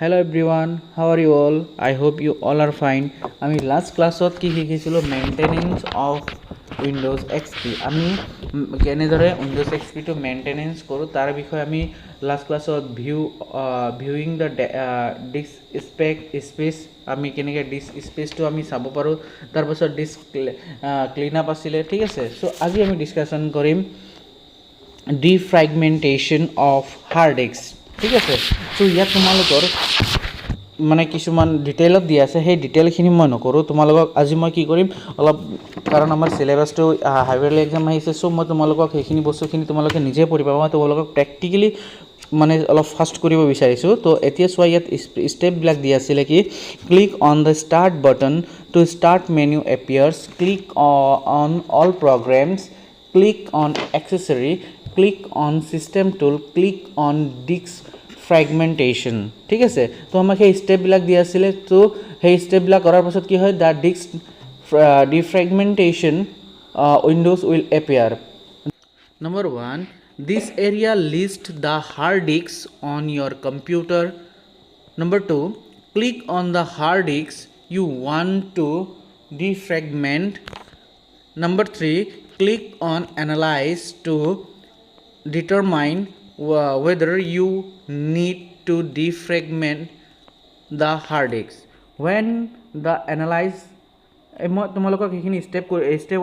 Hello everyone, how are you all? I hope you all are fine. আমি last ক্লাছত কি শিকিছিলোঁ maintenance of Windows XP আমি কেনেদৰে উইণ্ডোজ এক্সপিটো মেইনটেনেন্স কৰোঁ তাৰ বিষয়ে আমি লাষ্ট ক্লাছত ভিউইং দ্য ডিস্ক স্পেচ আমি কেনেকৈ ডিস্ক স্পেচটো আমি চাব পাৰোঁ তাৰপাছত ডিস্ক ক্লিন আপ আছিলে ঠিক আছে চ' আজি আমি ডিছকাশ্যন কৰিম ডিফ্ৰেগমেণ্টেশ্যন অফ হাৰ্ড ডিস্ক ঠিক আছে চ' ইয়াত তোমালোকৰ মানে কিছুমান ডিটেইলত দিয়া আছে সেই ডিটেইলখিনি মই নকৰোঁ তোমালোকক আজি মই কি কৰিম অলপ কাৰণ আমাৰ চিলেবাছটো হাইৱেৰলি এক্সাম আহিছে চ' মই তোমালোকক সেইখিনি বস্তুখিনি তোমালোকে নিজে পঢ়ি পাবা মই তোমালোকক প্ৰেক্টিকেলি মানে অলপ ফাষ্ট কৰিব বিচাৰিছোঁ তো এতিয়া চোৱা ইয়াত ষ্টেপবিলাক দিয়া আছিলে কি click on the start button to start menu appears click on all programs click on accessory click on system tool click on disk fragmentation ঠিক আছে তো আমাক সেই ষ্টেপবিলাক দিয়া আছিলে তো সেই ষ্টেপবিলাক কৰাৰ পাছত কি হয় the disk defragmentation Windows will appear Number 1, this area lists the hard disks on your computer. Number 2, click on the hard disk you want to defragment. Number 3, click on analyze to determine whether you need to defragment the hard disk. When the analyze মই তোমালোকক সেইখিনি step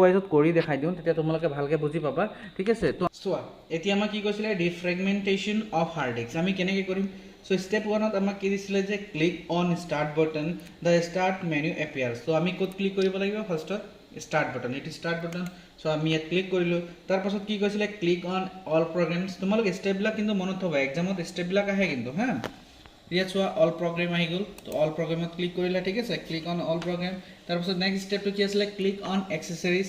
ৱাইজত কৰি দেখাই দিওঁ তেতিয়া তোমালোকে ভালকৈ বুজি পাবা ঠিক আছে তো চোৱা এতিয়া আমাক কি কৈছিলে ডিফ্ৰেগমেণ্টেশ্যন অফ হাৰ্ড ডিস্ক আমি কেনেকৈ কৰিম চ' ষ্টেপ 1ত আমাক কি দিছিলে যে click on start button the start menu appears চ' আমি ক'ত ক্লিক কৰিব লাগিব ফাৰ্ষ্টত ষ্টাৰ্ট বাটন এইটো ষ্টাৰ্ট বাটন চ' আমি ইয়াত ক্লিক কৰিলোঁ তাৰপাছত কি কৈছিলে ক্লিক অন অল প্ৰগ্ৰেমছ তোমালোকে ষ্টেপবিলাক কিন্তু মনত থ'বা এক্সামত ষ্টেপবিলাক আহে কিন্তু হা ইয়াত চোৱা অল প্ৰগ্ৰেম আহি গ'ল তো অল প্ৰগ্ৰেমত ক্লিক কৰিলা ঠিক আছে ক্লিক অন অল প্ৰগ্ৰেম তাৰপাছত নেক্সট ষ্টেপটো কি আছিলে ক্লিক অন এক্সেচৰিজ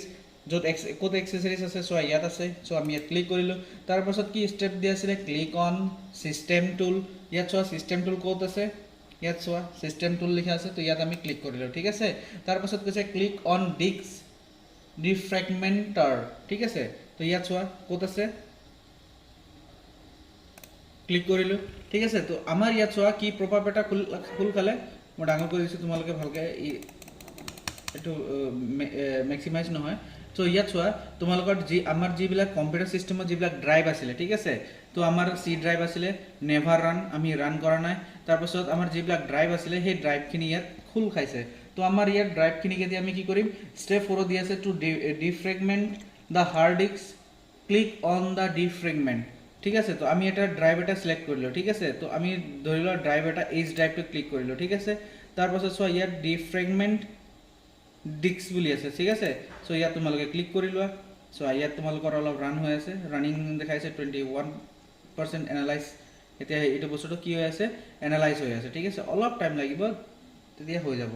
য'ত ক'ত এক্সেচৰিজ আছে চোৱা ইয়াত আছে চ' আমি ইয়াত ক্লিক কৰিলোঁ তাৰপাছত কি ষ্টেপ দিয়া আছিলে ক্লিক অন চিষ্টেম টুল ইয়াত চোৱা চিষ্টেম টুল ক'ত আছে ইয়াত চোৱা চিষ্টেম টুল লিখা আছে তো ইয়াত আমি ক্লিক কৰিলোঁ ঠিক আছে তাৰপাছত কৈছে ক্লিক অন ডিস্ক ডিফ্ৰেগমেণ্টাৰ ঠিক আছে তো ইয়াত চোৱা ক'ত আছে ক্লিক কৰিলোঁ ঠিক আছে তো আমাৰ ইয়াত চোৱা কি প্ৰপাৰ এটা খোল খালে মই ডাঙৰ কৰি দিছোঁ তোমালোকে ভালকৈ এইটো মেক্সিমাইজ নহয় চ' ইয়াত চোৱা তোমালোকৰ আমাৰ যিবিলাক কম্পিউটাৰ ছিষ্টেমত যিবিলাক ড্ৰাইভ আছিলে ঠিক আছে তো আমাৰ চি ড্ৰাইভ আছিলে নেভাৰ ৰান আমি ৰান কৰা নাই তাৰপাছত আমাৰ যিবিলাক ড্ৰাইভ আছিলে সেই ড্ৰাইভখিনি ইয়াত খোল খাইছে তো আমাৰ ইয়াত ড্ৰাইভখিনিক এতিয়া আমি কি কৰিম ষ্টেপ 4 দি আছে to defragment the hard disk click on the defragment ঠিক আছে তো আমি এটা ড্ৰাইভ এটা সিলেক্ট কৰিলোঁ ঠিক আছে তো আমি ধৰি লোৱা ড্ৰাইভ এটা এইচ ড্ৰাইভটো ক্লিক কৰিলোঁ ঠিক আছে তাৰপাছত চোৱা ইয়াত ডিফ্ৰেগমেণ্ট ডিস্ক বুলি আছে ঠিক আছে চ' ইয়াত তোমালোকে ক্লিক কৰি লোৱা চ' ইয়াত তোমালোকৰ অলপ ৰান হৈ আছে ৰানিং দেখাইছে 21% এনালাইজ এতিয়া এইটো বস্তুটো কি হৈ আছে এনালাইজ হৈ আছে ঠিক আছে অলপ টাইম লাগিব তেতিয়া হৈ যাব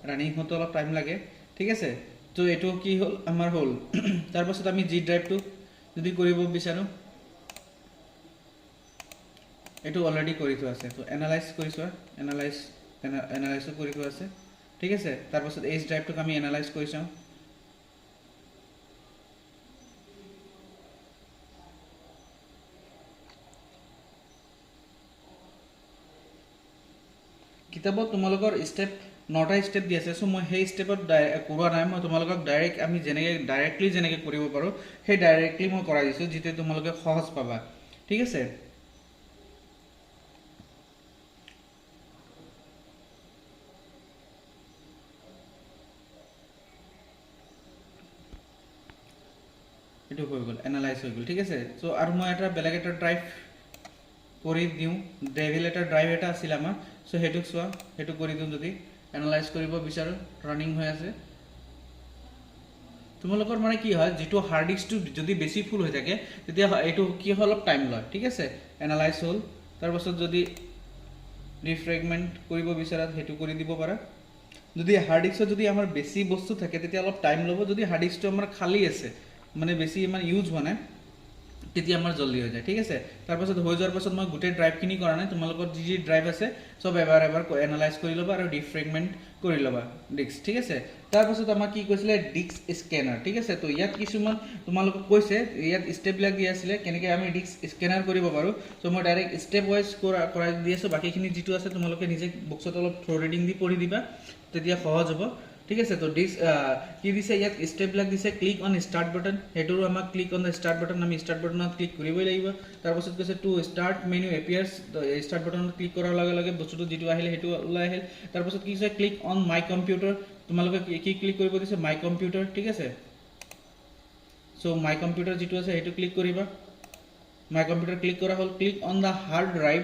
ৰানিং হওঁতে অলপ টাইম লাগে ঠিক আছে তো এইটো কি হ'ল আমাৰ হ'ল তাৰপাছত আমি জি ড্ৰাইভটো যদি কৰিব বিচাৰোঁ এইটো অলৰেডি কৰি থোৱা আছে তো এনালাইজ কৰি চোৱা এনালাইজো কৰি থোৱা আছে ঠিক আছে তাৰপাছত এইচ ড্ৰাইভটোক আমি এনালাইজ কৰি চাওঁ কিতাপত তোমালোকৰ ষ্টেপ 9টা ষ্টেপ দি আছে চ' মই সেই ষ্টেপত কৰোৱা নাই মই তোমালোকক ডাইৰেক্ট আমি ডাইৰেক্টলি যেনেকৈ কৰিব পাৰোঁ সেই ডাইৰেক্টলি মই কৰাই দিছোঁ যিটো তোমালোকে সহজ পাবা ঠিক আছে এইটো হৈ গ'ল এনালাইজ হৈ গ'ল ঠিক আছে। চ' আৰু মই এটা বেলেগ এটা ড্ৰাইভ কৰি দিওঁ, ডেভিল এটা ড্ৰাইভ এটা আছিল আমাৰ। চ' সেইটোক চোৱা, সেইটো কৰি দিওঁ যদি এনালাইজ কৰিব বিচাৰোঁ, ৰানিং হৈ আছে। তোমালোকৰ মানে কি হয়, যিটো হাৰ্ড ডিস্কটো যদি বেছি ফুল হৈ থাকে তেতিয়া এইটো কি হয় অলপ টাইম লয় ঠিক আছে। এনালাইজ হ'ল, তাৰপাছত যদি ডিফ্ৰেগমেণ্ট কৰিব বিচাৰা সেইটো কৰি দিব পাৰা। যদি হাৰ্ড ডিস্কত যদি আমাৰ বেছি বস্তু থাকে তেতিয়া অলপ টাইম ল'ব। যদি হাৰ্ড ডিস্কটো আমাৰ খালী আছে মানে বেছি ইমান ইউজ হোৱা নাই তেতিয়া আমাৰ জল্দি হৈ যায় ঠিক আছে। তাৰপাছত হৈ যোৱাৰ পাছত মই গোটেই ড্ৰাইভখিনি কৰা নাই, তোমালোকৰ যি ড্ৰাইভ আছে চব এবাৰ এনালাইজ কৰি ল'বা আৰু ডিফ্ৰেগমেণ্ট কৰি ল'বা ডিস্ক ঠিক আছে। তাৰপাছত আমাক কি কৈছিলে ডিস্ক স্কেনাৰ ঠিক আছে। তো ইয়াত কিছুমান তোমালোকক কৈছে, ইয়াত ষ্টেপবিলাক দিয়া আছিলে কেনেকৈ আমি ডিস্ক স্কেনাৰ কৰিব পাৰোঁ। চ' মই ডাইৰেক্ট ষ্টেপ ৱাইজ কৰাই দি আছোঁ, বাকীখিনি যিটো আছে তোমালোকে নিজে বক্সত অলপ থ্ৰ' ৰিডিং দি পঢ়ি দিবা, তেতিয়া সহজ হ'ব ঠিক আছে। তো ডিস্ক কি দিছে ইয়াত ষ্টেপবিলাক দিছে, ক্লিক অন ষ্টাৰ্ট বাটন, সেইটোৰো আমাক click on the start button, আমি ষ্টাৰ্ট বাটনত ক্লিক কৰিবই লাগিব। তাৰপাছত কৈছে two start menu appears, start বাটনত ক্লিক কৰাৰ লগে লগে বস্তুটো যিটো আহিলে সেইটো ওলাই আহিল। তাৰপাছত কি কৈছে ক্লিক অন মাই কম্পিউটাৰ, তোমালোকে কি ক্লিক কৰিব দিছে মাই কম্পিউটাৰ ঠিক আছে। চ' মাই কম্পিউটাৰ যিটো আছে সেইটো ক্লিক কৰিবা। মাই কম্পিউটাৰ ক্লিক কৰা হ'ল। Click on the hard drive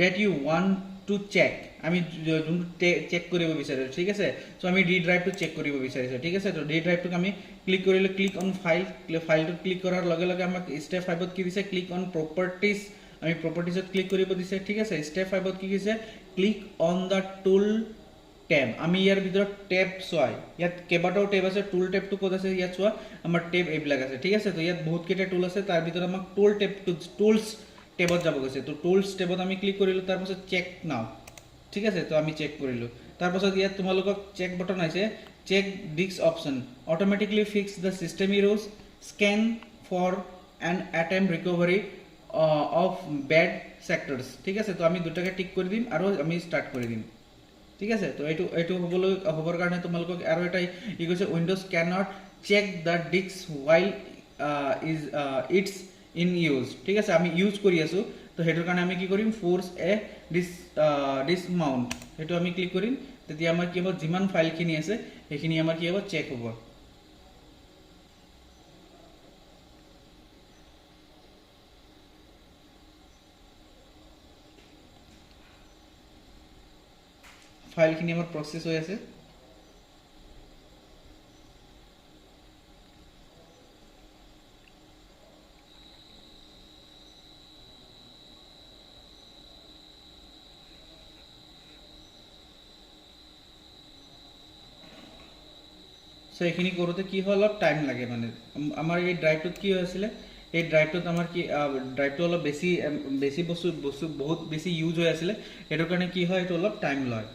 that you want to check, আমি যোনটো চেক কৰিব বিচাৰিছোঁ ঠিক আছে। চ' আমি ডি ড্ৰাইভটো চেক কৰিব বিচাৰিছোঁ ঠিক আছে। তো ডি ড্ৰাইভটোক আমি ক্লিক কৰিলোঁ, ক্লিক অন ফাইল, ফাইলটোত ক্লিক কৰাৰ লগে লগে আমাক ষ্টেপ 5ত কি দিছে ক্লিক অন প্ৰপাৰ্টিজ, আমি প্ৰপাৰ্টিজত ক্লিক কৰিব দিছে ঠিক আছে। ষ্টেপ 5ত কি দিছে click on the tool tab, আমি ইয়াৰ ভিতৰত টেব চোৱা, ইয়াত কেইবাটাও টেব আছে, টুল টেবটো ক'ত আছে ইয়াত চোৱা, আমাৰ টেব এইবিলাক আছে ঠিক আছে। তো ইয়াত বহুতকেইটা টুল আছে, তাৰ ভিতৰত আমাক টুলছ টেবত যাব গৈছে। তো টুলছ টেবত আমি ক্লিক কৰিলোঁ, তাৰপাছত চেক নাও ঠিক আছে। তো আমি চেক কৰিলোঁ, তাৰপাছত ইয়াত তোমালোকক চেক বটন আছে, check disk option, automatically fix the system errors, scan for and attempt recovery of bad sectors ঠিক আছে। তো আমি দুটাকে টিক কৰি দিম আৰু আমি ষ্টাৰ্ট কৰি দিম ঠিক আছে। তো এইটো হ'বৰ কাৰণে তোমালোকক আৰু এটা ই কৈছে Windows can not check the disk while it's in use ঠিক আছে। আমি ইউজ কৰি আছোঁ, তো সেইটোৰ কাৰণে আমি কি কৰিম ফ'ৰ্চ এ ডিছমাউণ্ট, সেইটো আমি ক্লিক কৰিম, তেতিয়া আমাৰ কি হ'ব যিমান ফাইলখিনি আছে সেইখিনি আমাৰ কি হ'ব চেক হ'ব। ফাইলখিনি আমাৰ প্ৰচেছ হৈ আছে। চ' এইখিনি কৰোঁতে কি হয় অলপ টাইম লাগে, মানে আমাৰ এই ড্ৰাইভটোত কি হৈছিলে, এই ড্ৰাইভটোত আমাৰ কি ড্ৰাইভটো অলপ বেছি বস্তু বহুত বেছি ইউজ হৈ আছিলে, সেইটোৰ কাৰণে কি হয় এইটো অলপ টাইম লয়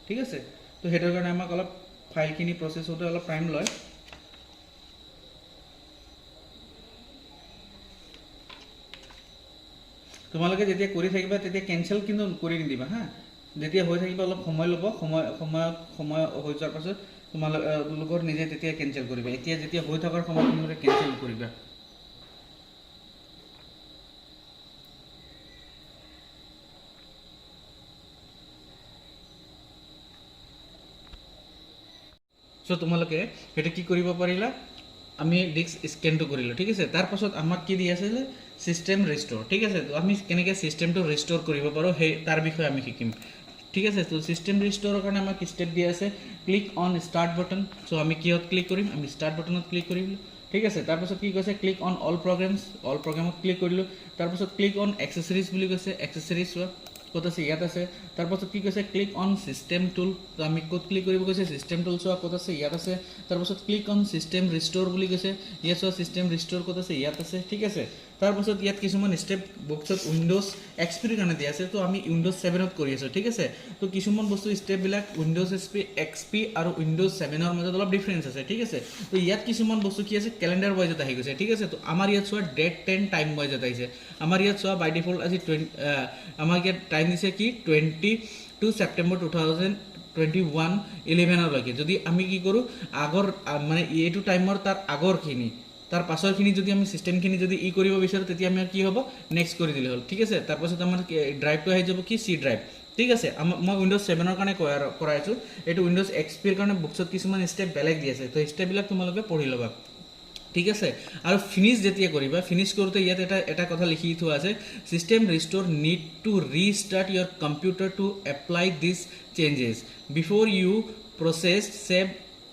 ঠিক আছে। তো সেইটোৰ কাৰণে আমাক অলপ ফাইলখিনি প্ৰচেছ হওঁতে অলপ টাইম লয়। তোমালোকে যেতিয়া কৰি থাকিবা তেতিয়া কেঞ্চেল কিন্তু কৰি নিদিবা হা, যেতিয়া হৈ থাকিব অলপ সময় ল'ব, সময় হৈ যোৱাৰ পাছত তোমালোকৰ নিজে তেতিয়া কেঞ্চেল কৰিবা। এতিয়া যেতিয়া হৈ থকাৰ সময়ত তোমালোকে কেঞ্চেল কৰিবা। চ' তোমালোকে সেইটো কি কৰিব পাৰিলা, আমি ডিস্ক স্কেনটো কৰিলোঁ ঠিক আছে। তাৰপাছত আমাক কি দি আছিলে ছিষ্টেম ৰিষ্ট'ৰ ঠিক আছে। তো আমি কেনেকৈ ছিষ্টেমটো ৰিষ্ট'ৰ কৰিব পাৰোঁ সেই তাৰ বিষয়ে আমি শিকিম ঠিক আছে। তো ছিষ্টেম ৰিষ্ট'ৰৰ কাৰণে আমাক ষ্টেপ দিয়া আছে, ক্লিক অন ষ্টাৰ্ট বাটন। চ' আমি কিহত ক্লিক কৰিম, আমি ষ্টাৰ্ট বাটনত ক্লিক কৰিম ঠিক আছে। তাৰপাছত কি কৈছে ক্লিক অন অল প্ৰগ্ৰেমত ক্লিক কৰিলোঁ। তাৰপাছত ক্লিক অন এক্সেচৰিজ বুলি কৈছে, এক্সেচৰিজ চোৱা ক'ত আছে ইয়াত আছে। তাৰপাছত কি কৈছে ক্লিক অন ছিষ্টেম টুল, তো আমি ক'ত ক্লিক কৰিব কৈছে ছিষ্টেম টুল চোৱা ক'ত আছে ইয়াত আছে। তাৰপাছত ক্লিক অন ছিষ্টেম ৰিষ্ট'ৰ বুলি কৈছে, ইয়াত চোৱা ছিষ্টেম ৰিষ্ট'ৰ ক'ত আছে ইয়াত আছে ঠিক আছে। তাৰপাছত ইয়াত কিছুমান ষ্টেপ বক্সত উইণ্ডোজ এক্সপিৰ কাৰণে দিয়া আছে, তো আমি উইণ্ডোজ 7ত কৰি আছোঁ ঠিক আছে। তো কিছুমান বস্তু ষ্টেপবিলাক উইণ্ডোজ এক্সপি আৰু উইণ্ডোজ 7ৰ মাজত অলপ ডিফাৰেঞ্চ আছে ঠিক আছে। তো ইয়াত কিছুমান বস্তু কি আছে কেলেণ্ডাৰ ৱাইজত আহি গৈছে ঠিক আছে। তো আমাৰ ইয়াত চোৱা ডেট 10 টাইম ৱাইজত আহিছে, আমাৰ ইয়াত চোৱা বাই ডিফল্ট আজি আমাক ইয়াত টাইম দিছে কি 22 ছেপ্টেম্বৰ 2021 11লৈকে। যদি আমি কি কৰোঁ আগৰ মানে এইটো টাইমৰ তাৰ আগৰখিনি তাৰ পাছৰখিনি যদি আমি চিষ্টেমখিনি যদি কৰিব বিচাৰোঁ তেতিয়া আমাৰ কি হ'ব নেক্সট কৰি দিলে হ'ল ঠিক আছে। তাৰপাছত আমাৰ ড্ৰাইভটো আহি যাব কি চি ড্ৰাইভ ঠিক আছে। মই উইণ্ডোজ 7ৰ কাৰণে কৰাই আছোঁ, এইটো উইণ্ডোজ এক্সপিৰ কাৰণে বুকছত কিছুমান ষ্টেপ বেলেগ দি আছে, তো ষ্টেপবিলাক তোমালোকে পঢ়ি ল'বা ঠিক আছে আৰু ফিনিশ যেতিয়া কৰিবা ফিনিশ কৰোতে ইয়াত এটা কথা লিখি থোৱা আছে system restore need to restart your computer to apply this changes before you process save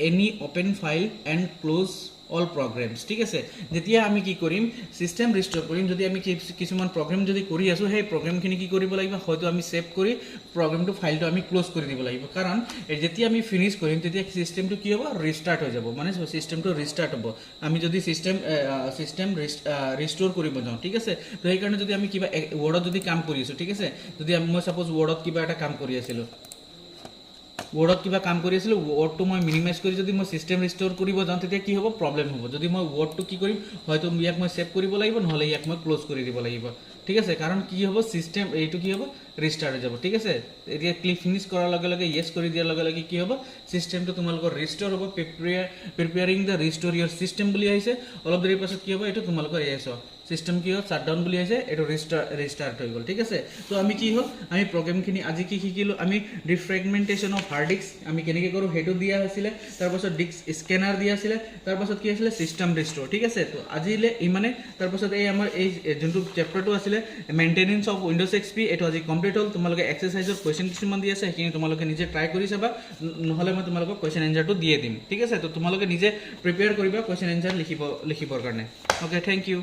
any open file and close all programs ঠিক আছে যেতিয়া আমি কি কৰিম সিস্টেম ৰিস্টোৰ কৰিম যদি আমি কিছুমান প্ৰগ্ৰেম যদি কৰি আছো সেই প্ৰগ্ৰেমখিনি কি কৰিব লাগিব হয়তো আমি সেভ কৰি প্ৰগ্ৰেমটো ফাইলটো আমি ক্লোজ কৰি দিব লাগিব কাৰণ যেতিয়া আমি ফিনিশ কৰিম তেতিয়া সিস্টেমটো কি হ'ব ৰিস্টাৰ্ট হৈ যাব মানে সিস্টেমটো ৰিস্টাৰ্ট হ'ব আমি যদি সিস্টেম ৰিস্টোৰ কৰিব যাওঁ ঠিক আছে তো সেই কাৰণে যদি আমি কিবা ৱৰ্ডত যদি কাম কৰি আছো ঠিক আছে যদি মই সাপোজ ৱৰ্ডত কিবা এটা কাম কৰি আছিলো ৱৰ্ডত কিবা কাম কৰি আছিলো ৱৰ্ডটো মই মিনিমাইজ কৰি যদি মই সিস্টেম ৰিস্টোৰ কৰিব যাওঁ তেতিয়া কি হ'ব প্ৰবলেম হ'ব যদি মই ৱৰ্ডটো কি কৰিম হয়তো ইয়াক মই সেভ কৰিব লাগিব নহলে ইয়াক মই ক্লোজ কৰি দিব লাগিব ঠিক আছে কাৰণ কি হ'ব সিস্টেম এইটো কি হ'ব ৰিস্টাৰ্ট হৈ যাব ঠিক আছে এতিয়া ক্লিক ফিনিশ কৰাৰ লগে লগে ইয়েস কৰি দিয়াৰ লগে লগে কি হ'ব সিস্টেমটো তোমালোকৰ ৰিস্টোৰ হ'ব preparing the restore your system বুলি আহিছে অলপ দেৰি পাছত কি হ'ব এইটো তোমালোকৰ ইয়েস হ'ব সিস্টেম কি হ'ল শাটডাউন বুলি আহিছে এটো ৰিস্টাৰ্ট হৈ গ'ল ঠিক আছে তো আমি কি হ'ল আমি প্ৰগ্ৰামখিনি আজি কি শিকিলো আমি ডিফ্ৰেগমেন্টেশন অফ হাৰ্ড ডিস্ক আমি কেনেকৈ কৰো হেতু দিয়া হৈছিলে তাৰ পাছত ডিস্ক স্ক্যানাৰ দিয়া আছিল তাৰ পাছত কি আছিল সিস্টেম ৰিস্টোৰ ঠিক আছে তো আজিলে ইমানে তাৰ পাছত এই আমাৰ এই যোনটো চেপ্টাৰটো আছিল মেইনটেনেন্স অফ উইন্ডোজ এক্সপি এটো আজি কমপ্লিট হ'ল তোমালোকে এক্সাৰসাইজৰ কোৱেশ্চন কিছুমান দি আছে সেইখিনি তোমালোকে নিজে ট্ৰাই কৰি চাবা নহলে মই তোমালোকক কোৱেশ্চন এনসাৰটো দিয়ে দিম ঠিক আছে তো তোমালোকে নিজে প্ৰিপেয়াৰ কৰিবা কোৱেশ্চন এনসাৰ লিখিবৰ কাৰণে ওকে থ্যাংক ইউ